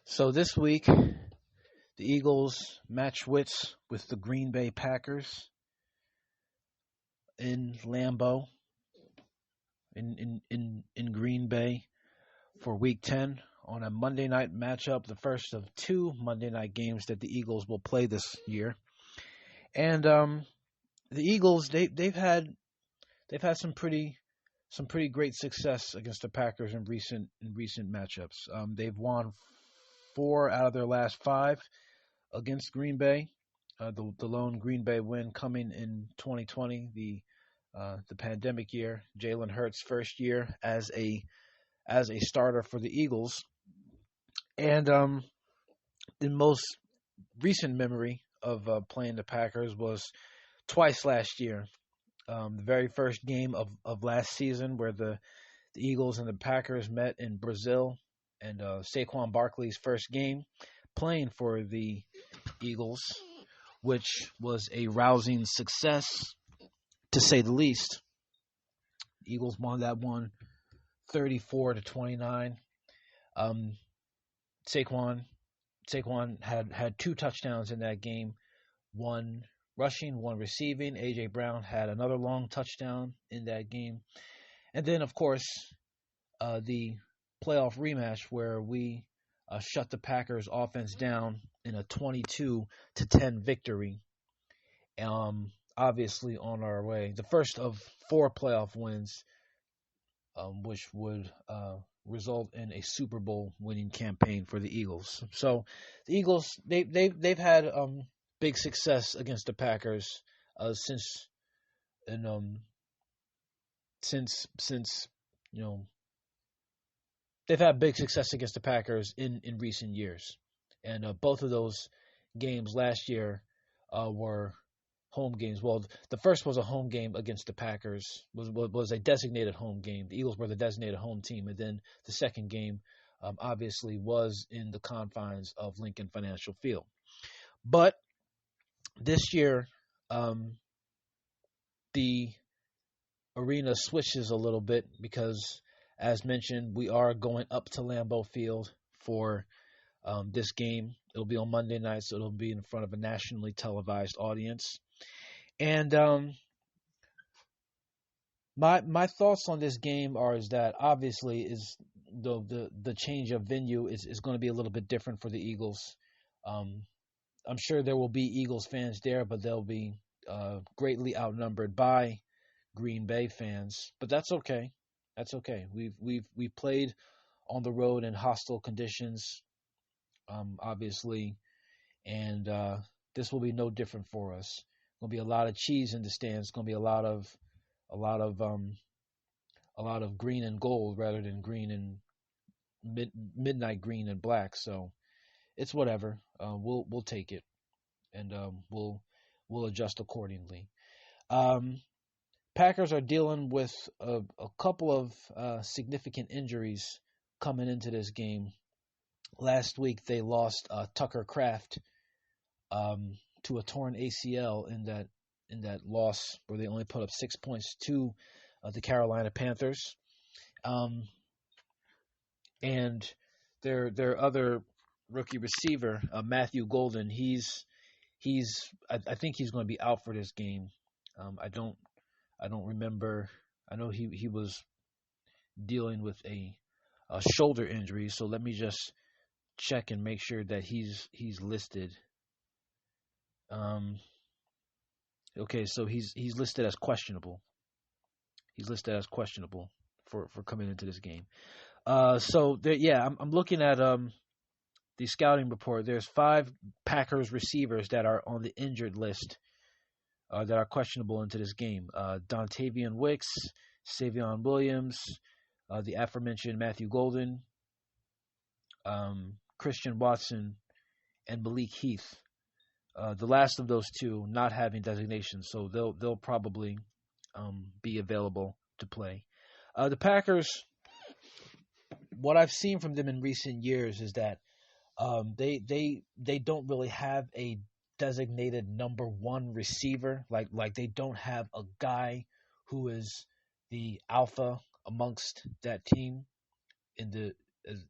So this week, the Eagles match wits with the Green Bay Packers in Lambeau in Green Bay for Week 10 on a Monday night matchup, the first of two Monday night games that the Eagles will play this year. And the Eagles they've had some pretty great success against the Packers in recent matchups. They've won four out of their last five against Green Bay. The lone Green Bay win coming in 2020, the pandemic year, Jalen Hurts' first year as a starter for the Eagles, and in most recent memory of playing the Packers was twice last year. The very first game of last season, where the Eagles and the Packers met in Brazil, and Saquon Barkley's first game playing for the Eagles, which was a rousing success to say the least. The Eagles won that one 34-29. Um, Saquon Saquon had two touchdowns in that game, one rushing, one receiving. AJ Brown had another long touchdown in that game, and then of course the playoff rematch where we shut the Packers offense down in a 22-10 victory. Obviously on our way, the first of four playoff wins, which would result in a Super Bowl winning campaign for the Eagles. So the Eagles they've had big success against the Packers since and since you know they've had big success against the Packers in recent years, and both of those games last year were home games. Well, the first was a home game against the Packers, was a designated home game. The Eagles were the designated home team, and then the second game obviously was in the confines of Lincoln Financial Field. But this year, um, the arena switches a little bit because, as mentioned, we are going up to Lambeau Field for this game. It'll be on Monday night, so it'll be in front of a nationally televised audience. And my thoughts on this game are is that obviously is the change of venue is going to be a little bit different for the Eagles. Um, I'm sure there will be Eagles fans there, but they'll be greatly outnumbered by Green Bay fans. But that's okay. That's okay. We've played on the road in hostile conditions, obviously, and this will be no different for us. Going to be a lot of cheese in the stands. Going to be a lot of a lot of green and gold rather than green and midnight green and black. So it's whatever. We'll take it, and we'll adjust accordingly. Um, Packers are dealing with a couple of significant injuries coming into this game. Last week they lost Tucker Kraft to a torn ACL in that loss where they only put up 6 points to the Carolina Panthers. Um, and their other rookie receiver, Matthew Golden, I think he's going to be out for this game. I don't remember. I know he was dealing with a shoulder injury, so let me just check and make sure that he's listed. Um, okay, so he's listed as questionable. He's listed as questionable for coming into this game. So there, yeah, I'm looking at the scouting report. There's five Packers receivers that are on the injured list that are questionable into this game. Dontavian Wicks, Savion Williams, the aforementioned Matthew Golden, Christian Watson, and Malik Heath. The last of those two not having designations, so they'll probably be available to play. The Packers, what I've seen from them in recent years is that they don't really have a designated number one receiver. Like they don't have a guy who is the alpha amongst that team in the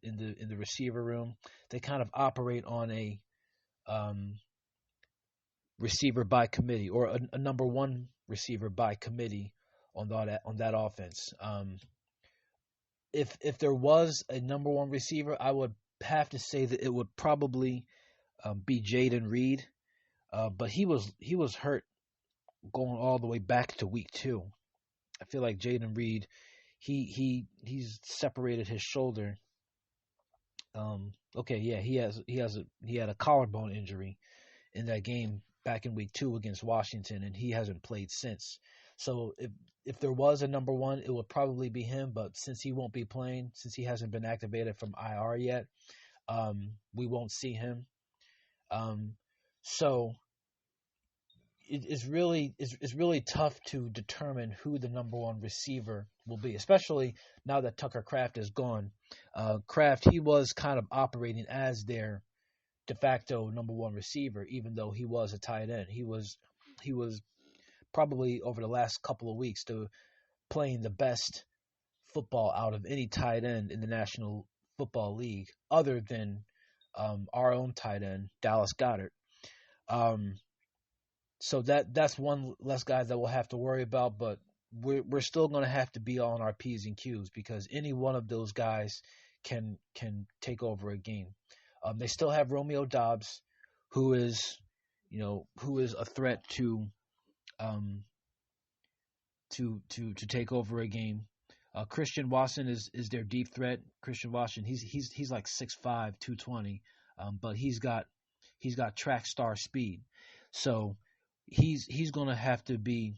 in the receiver room. They kind of operate on a um, receiver by committee, or a number one receiver by committee on that offense. If there was a number one receiver, I would have to say that it would probably be Jaden Reed. But he was hurt going all the way back to week 2. I feel like Jaden Reed, he's separated his shoulder. Okay, yeah, he had a collarbone injury in that game back in week 2 against Washington, and he hasn't played since. So if there was a number one, it would probably be him. But since he won't be playing, since he hasn't been activated from IR yet, we won't see him. Um, so it's really tough to determine who the number one receiver will be, especially now that Tucker Kraft is gone. Kraft, he was kind of operating as their de facto number one receiver, even though he was a tight end. He was probably over the last couple of weeks to playing the best football out of any tight end in the National Football League, other than our own tight end Dallas Goedert. Um, so that's one less guy that we'll have to worry about, but we're still going to have to be on our P's and Q's because any one of those guys can take over a game. They still have Romeo Dobbs, who is who is a threat um, to take over a game. Christian Watson is their deep threat. Christian Watson, he's like 6'5", 220, but he's got track star speed. So he's gonna have to be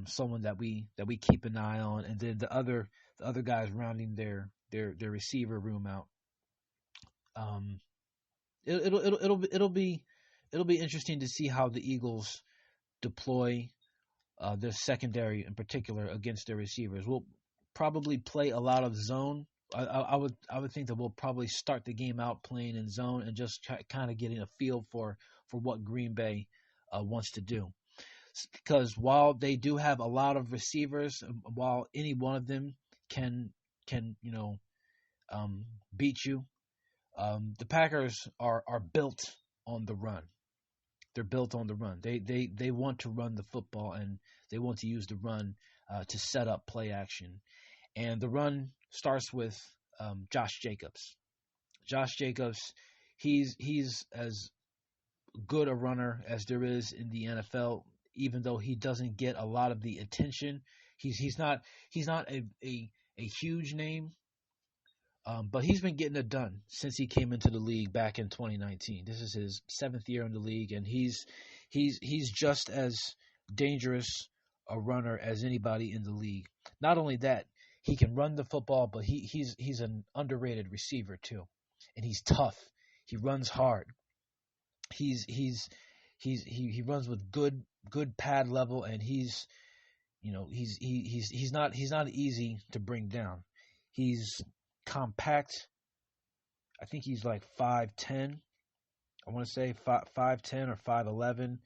someone that we keep an eye on, and then the other guys rounding their receiver room out. Um, it'll be interesting to see how the Eagles deploy their secondary in particular against their receivers. We'll probably play a lot of zone. I would think that we'll probably start the game out playing in zone and just kind of getting a feel for what Green Bay wants to do. Because while they do have a lot of receivers, while any one of them can beat you, the Packers are built on the run. They're built on the run. They want to run the football, and they want to use the run to set up play action. And the run starts with Josh Jacobs. Josh Jacobs, he's as good a runner as there is in the NFL. Even though he doesn't get a lot of the attention, he's not a huge name, but he's been getting it done since he came into the league back in 2019. This is his 7th year in the league, and he's just as dangerous a runner as anybody in the league. Not only that, he can run the football, but he's an underrated receiver too, and he's tough. He runs hard. He runs with good pad level, and he's not easy to bring down. He's compact. I think he's like 5'10". I want to say 5'10" or 5'11".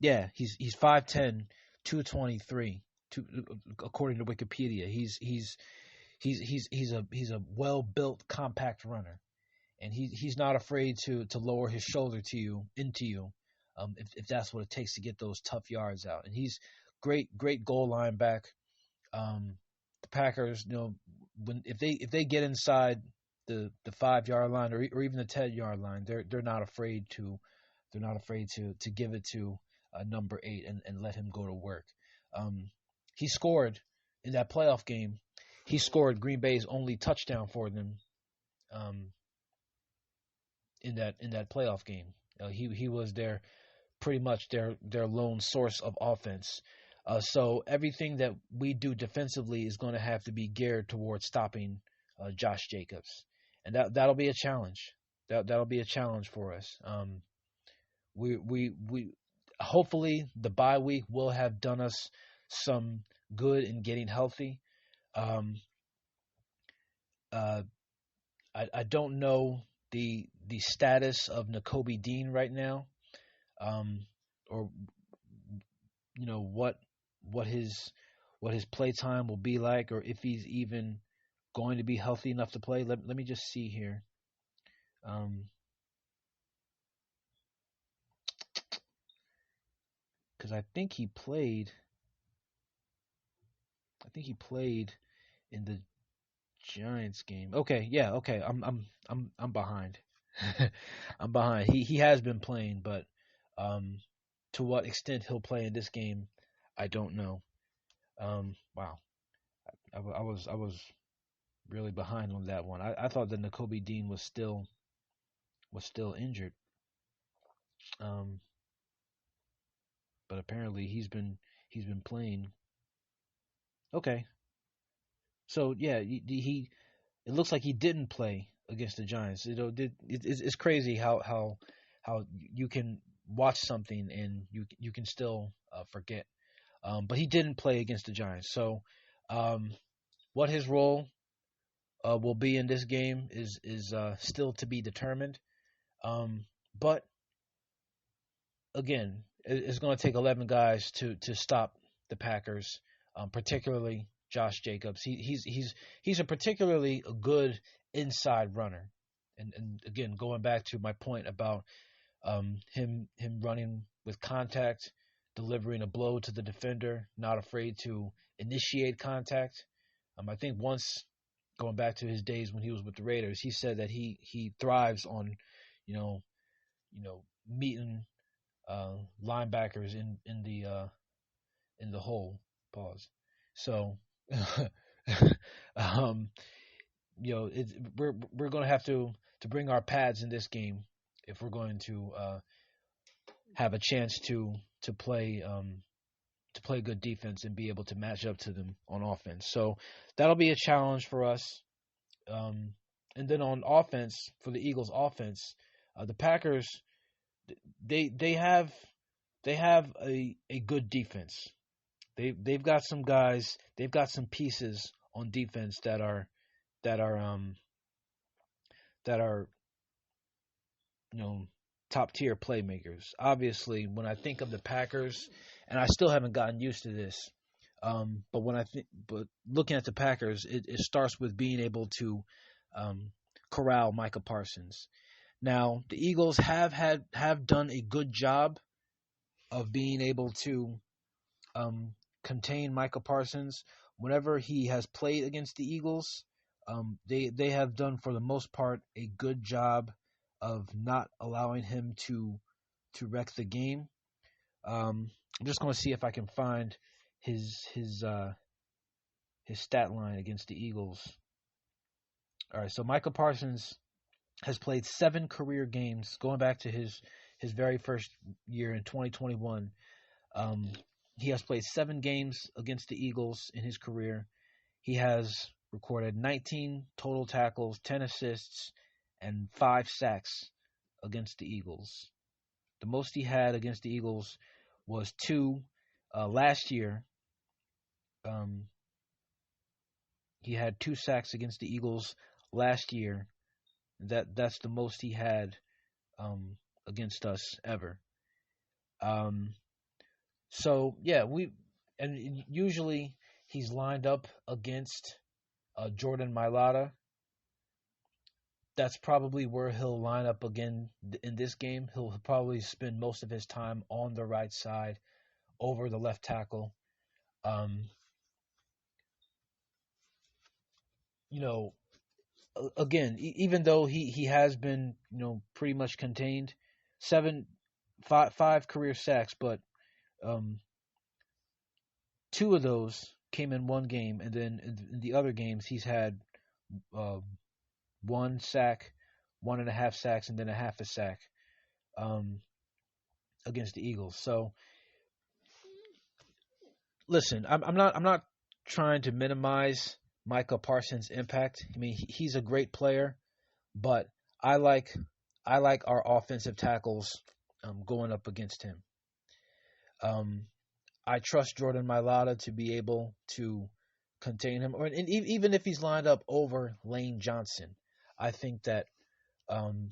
Yeah, he's 5'10", 223. According to Wikipedia, he's a well built compact runner, and he's not afraid to lower his shoulder to you into you, if that's what it takes to get those tough yards out. And he's great goal line back. The Packers, when if they get inside the 5 yard line, or even the 10 yard line, they're not afraid to give it to number 8 and let him go to work. He scored in that playoff game. He scored Green Bay's only touchdown for them. Um, in that playoff game. He was pretty much their lone source of offense. So everything that we do defensively is going to have to be geared towards stopping Josh Jacobs, and that'll be a challenge. That'll be a challenge for us. We hopefully the bye week will have done us some good in getting healthy. Um, uh, I don't know the status of Nakobe Dean right now, or what what his what his play time will be like, or if he's even going to be healthy enough to play. Let me just see here. Um, because I think he played. I think he played in the Giants game. Okay, yeah, okay. I'm behind. I'm behind. He has been playing, but um, to what extent he'll play in this game, I don't know. Wow, I was really behind on that one. I thought that Nakobe Dean was still injured. Um, but apparently he's been playing. Okay, so yeah, he it looks like he didn't play against the Giants. It's crazy how you can watch something and you can still forget. But he didn't play against the Giants. So um, what his role will be in this game is still to be determined. But again, it's going to take 11 guys to stop the Packers, particularly Josh Jacobs. He's a particularly a good inside runner, and again, going back to my point about him running with contact, delivering a blow to the defender, not afraid to initiate contact. I think once going back to his days when he was with the Raiders, he said that he thrives on, you know, meeting linebackers in the hole. Pause. So, um, we're going to have to bring our pads in this game if we're going to have a chance to play good defense and be able to match up to them on offense. So that'll be a challenge for us. Um, and then on offense for the Eagles offense, the Packers they have a good defense. They've got some guys, they've got some pieces on defense that are um that are you know top tier playmakers. Obviously, when I think of the Packers, and I still haven't gotten used to this, but but looking at the Packers, it starts with being able to um, corral Micah Parsons. Now, the Eagles have done a good job of being able to um, contain Micah Parsons whenever he has played against the Eagles. They have done for the most part a good job of not allowing him to wreck the game. I'm just going to see if I can find his his uh, his stat line against the Eagles. All right, so Micah Parsons has played 7 career games going back to his very first year in 2021. Um, he has played 7 games against the Eagles in his career. He has recorded 19 total tackles, 10 assists, and 5 sacks against the Eagles. The most he had against the Eagles was 2 last year. Um, he had 2 sacks against the Eagles last year. That's the most he had against us ever. Um, so yeah, and usually he's lined up against Jordan Mailata. That's probably where he'll line up again in this game. He'll probably spend most of his time on the right side over the left tackle. Um, you know, again, even though he has been pretty much contained, seven five career sacks, but um, 2 of those came in one game, and then in the other games he's had uh, 1 sack, 1.5 sacks, and then a half a sack um, against the Eagles. So listen, I'm not trying to minimize Micah Parsons' impact. I mean, he's a great player, but I like I like our offensive tackles going up against him. Um, I trust Jordan Mailata to be able to contain him, and even if he's lined up over Lane Johnson, I think that um,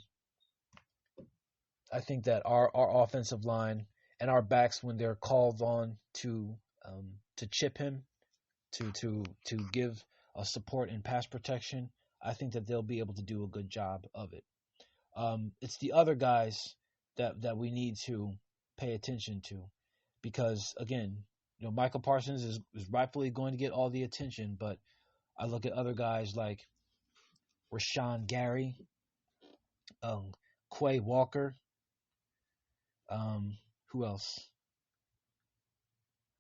our offensive line and our backs, when they're called on to chip him, to give support in pass protection, I think that they'll be able to do a good job of it. It's the other guys that we need to pay attention to, because again, Michael Parsons is rightfully going to get all the attention, but I look at other guys like Rashawn Gary, um, Quay Walker, who else?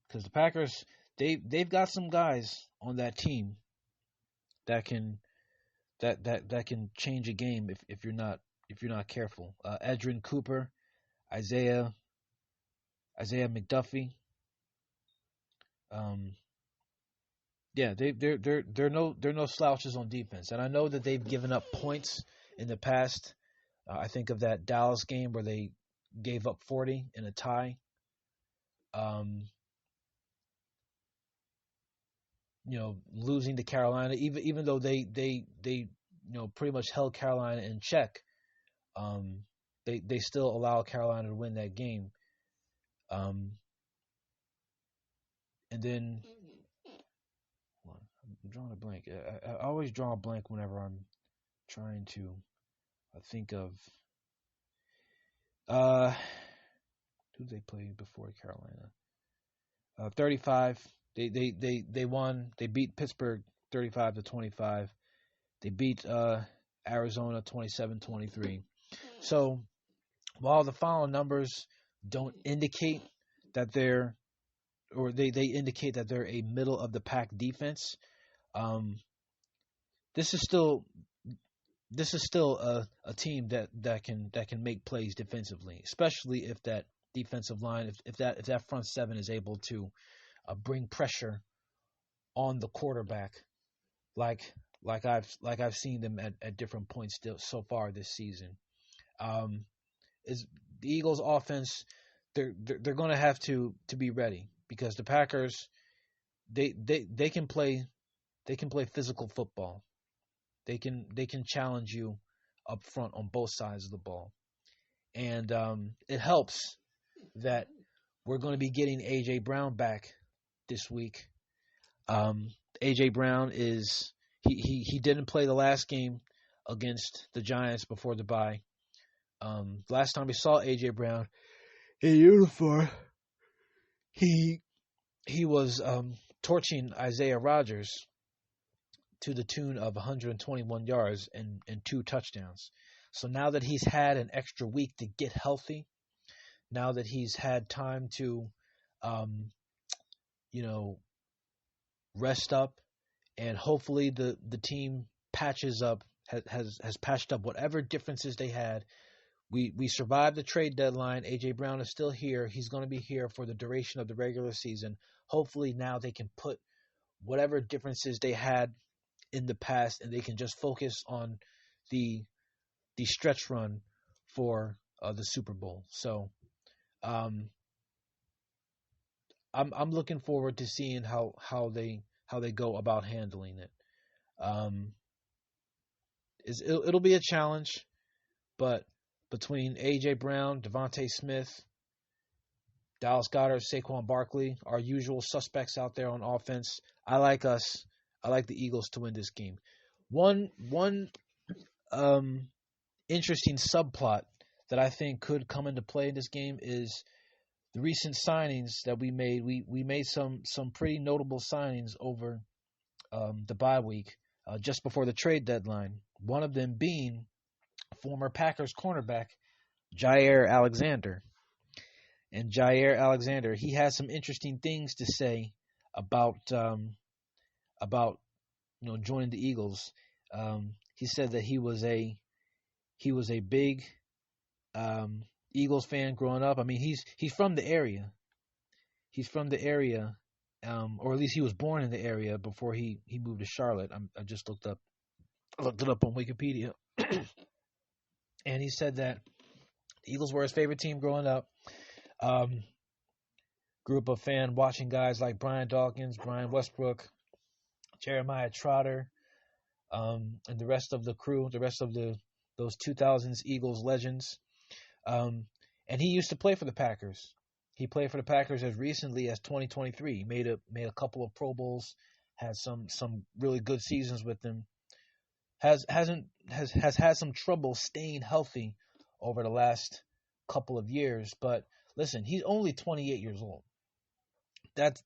Because the Packers, they've got some guys on that team that can that can change a game if you're not careful. Edgerrin Cooper, Isaiah McDuffie. Um, yeah, they're no slouches on defense, and I know that they've given up points in the past. I think of that Dallas game where they gave up 40 in a tie. Um, Losing to Carolina, even though they pretty much held Carolina in check. Um, they still allow Carolina to win that game. Um, and then I'm drawing a blank. I always draw a blank whenever I'm trying to think of uh, who they played before Carolina. 35. They won. They beat Pittsburgh 35-25. They beat Arizona 27-23. So while the following numbers don't indicate that they indicate that they're a middle of the pack defense, um, this is still a team that can make plays defensively, especially if that defensive line, if that front seven is able to bring pressure on the quarterback, like I've seen them at different points still so far this season. Is the Eagles' offense? They're going to have to be ready, because the Packers they can play physical football. They can challenge you up front on both sides of the ball, and it helps that we're going to be getting AJ Brown back this week. AJ Brown he didn't play the last game against the Giants before the bye. Last time we saw AJ Brown in uniform, he was torching Isaiah Rodgers to the tune of 121 yards and 2 touchdowns. So now that he's had an extra week to get healthy, now that he's had time to, um, rest up, and hopefully the team patches up has patched up whatever differences they had. We survived the trade deadline. AJ Brown is still here. He's going to be here for the duration of the regular season. Hopefully now they can put whatever differences they had in the past, and they can just focus on the stretch run for the Super Bowl. So um, I'm looking forward to seeing how they go about handling it. Um, it'll be a challenge, but between AJ Brown, Devontae Smith, Dallas Goedert, Saquon Barkley, our usual suspects out there on offense, I like the Eagles to win this game. One interesting subplot that I think could come into play in this game is the recent signings that we made. We made some pretty notable signings over the bye week, just before the trade deadline. One of them being former Packers cornerback Jaire Alexander. And Jaire Alexander, he has some interesting things to say about joining the Eagles. He said that he was a big Eagles fan growing up. I mean, he's from the area. He's from the area, or at least he was born in the area before he moved to Charlotte. I just looked it up on Wikipedia, and he said that the Eagles were his favorite team growing up. Grew up a fan watching guys like Brian Dawkins, Brian Westbrook, Jeremiah Trotter, and the rest of the crew, the rest of those 2000s Eagles legends. And he used to play for the Packers. He played for the Packers as recently as 2023. He made a couple of Pro Bowls, had some really good seasons with him. Has had some trouble staying healthy over the last couple of years. But listen, he's only 28 years old. That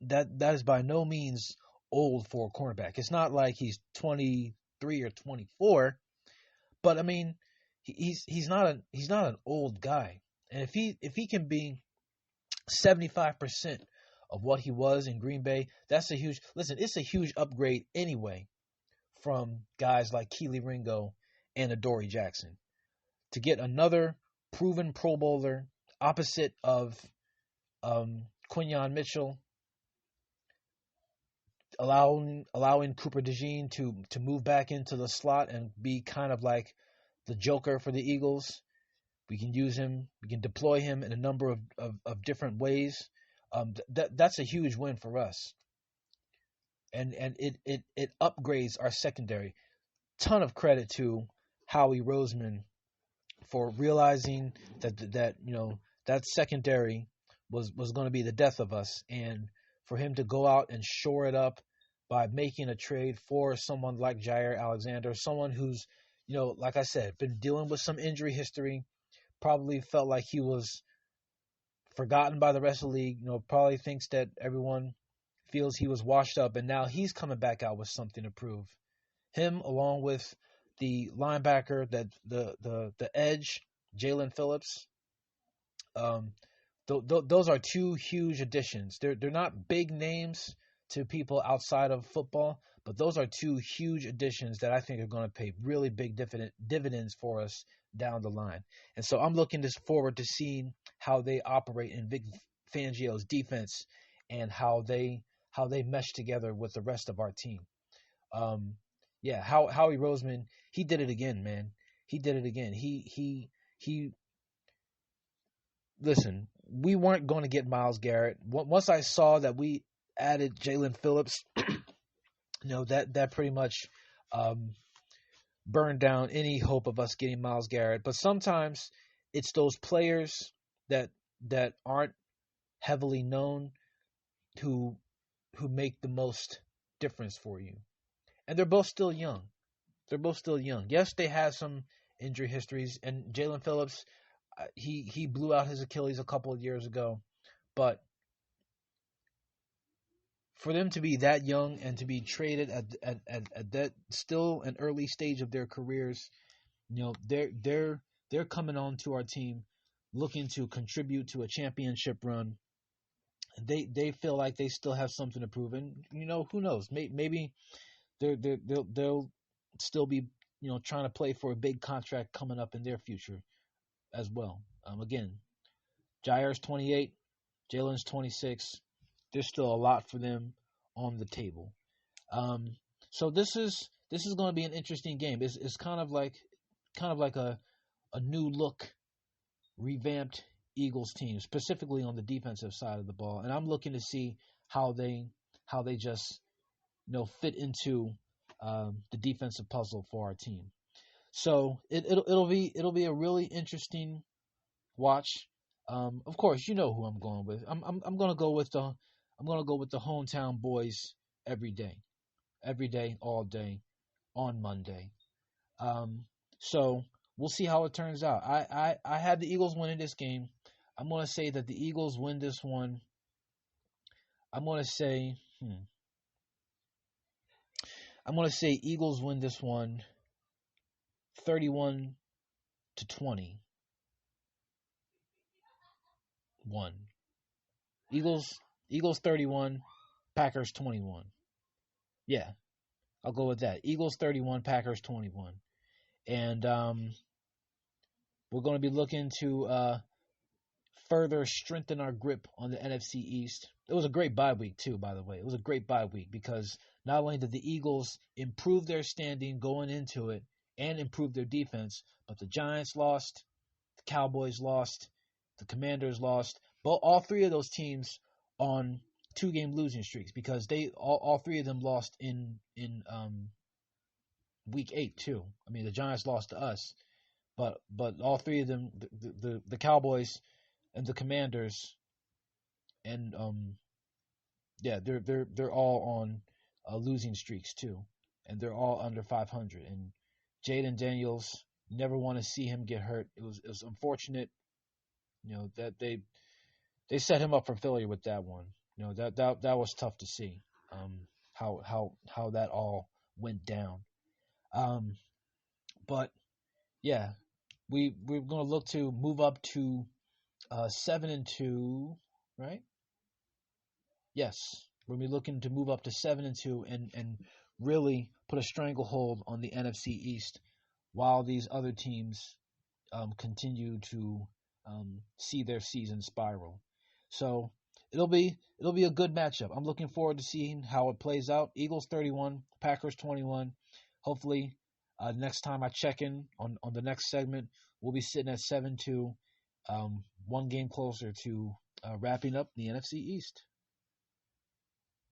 is by no means old for a cornerback. It's not like he's 23 or 24, but I mean, he's not an old guy. And if he can be 75% of what he was in Green Bay, that's a huge listen. It's a huge upgrade anyway from guys like Keely Ringo and Adoree Jackson to get another proven Pro Bowler opposite of Quinyon Mitchell, allowing Cooper DeJean to move back into the slot and be kind of like the Joker for the Eagles. We can use him. We can deploy him in a number of different ways. That's a huge win for us, and it upgrades our secondary. Ton of credit to Howie Roseman for realizing that that secondary was going to be the death of us, and for him to go out and shore it up by making a trade for someone like Jaire Alexander, someone who's like I said, been dealing with some injury history, probably felt like he was forgotten by the rest of the league. Probably thinks that everyone feels he was washed up, and now he's coming back out with something to prove. Him along with the linebacker, that the edge, Jalen Phillips. Those are two huge additions. They're not big names to people outside of football, but those are two huge additions that I think are going to pay really big dividends for us down the line. And so I'm looking forward to seeing how they operate in Vic Fangio's defense and how they mesh together with the rest of our team. Howie Roseman, he did it again, man. He did it again. He listen, we weren't going to get Myles Garrett. Once I saw that we added Jalen Phillips, that pretty much burned down any hope of us getting Myles Garrett. But sometimes it's those players that aren't heavily known who make the most difference for you. And they're both still young. Yes, they have some injury histories, and Jalen Phillips, he blew out his Achilles a couple of years ago, but for them to be that young and to be traded at that still an early stage of their careers, they're coming on to our team looking to contribute to a championship run. They feel like they still have something to prove, and who knows? Maybe they'll still be trying to play for a big contract coming up in their future as well. Again, Jaire's 28, Jalen's 26. There's still a lot for them on the table. So this is going to be an interesting game. It's kind of like a new look, revamped Eagles team, specifically on the defensive side of the ball, and I'm looking to see how they just fit into the defensive puzzle for our team. So it'll be a really interesting watch. Of course, you know who I'm going with. I'm gonna go with the hometown boys every day, all day, on Monday. So we'll see how it turns out. I had the Eagles winning this game. I'm gonna say that the Eagles win this one. I'm gonna say Eagles win this one 31-21. Eagles 31, Packers 21. Yeah, I'll go with that. Eagles 31, Packers 21. And we're going to be looking to further strengthen our grip on the NFC East. It was a great bye week too, by the way. It was a great bye week because not only did the Eagles improve their standing going into it and improve their defense, but the Giants lost, the Cowboys lost, the Commanders lost. But all three of those teams on 2-game losing streaks because they all three of them lost in week 8 too. I mean, the Giants lost to us, but all three of them, the Cowboys and the Commanders, and they're all on losing streaks too, and they're all under 500. And Jaden Daniels, never want to see him get hurt. It was unfortunate, that they set him up for failure with that one. That was tough to see. How that all went down. Um, but yeah, we're gonna look to move up to 7-2, right? Yes, we're gonna be looking to move up to 7-2 and really put a stranglehold on the NFC East while these other teams continue to see their season spiral. So it'll be a good matchup. I'm looking forward to seeing how it plays out. Eagles 31, Packers 21. Hopefully, next time I check in on the next segment, we'll be sitting at 7-2, one game closer to wrapping up the NFC East.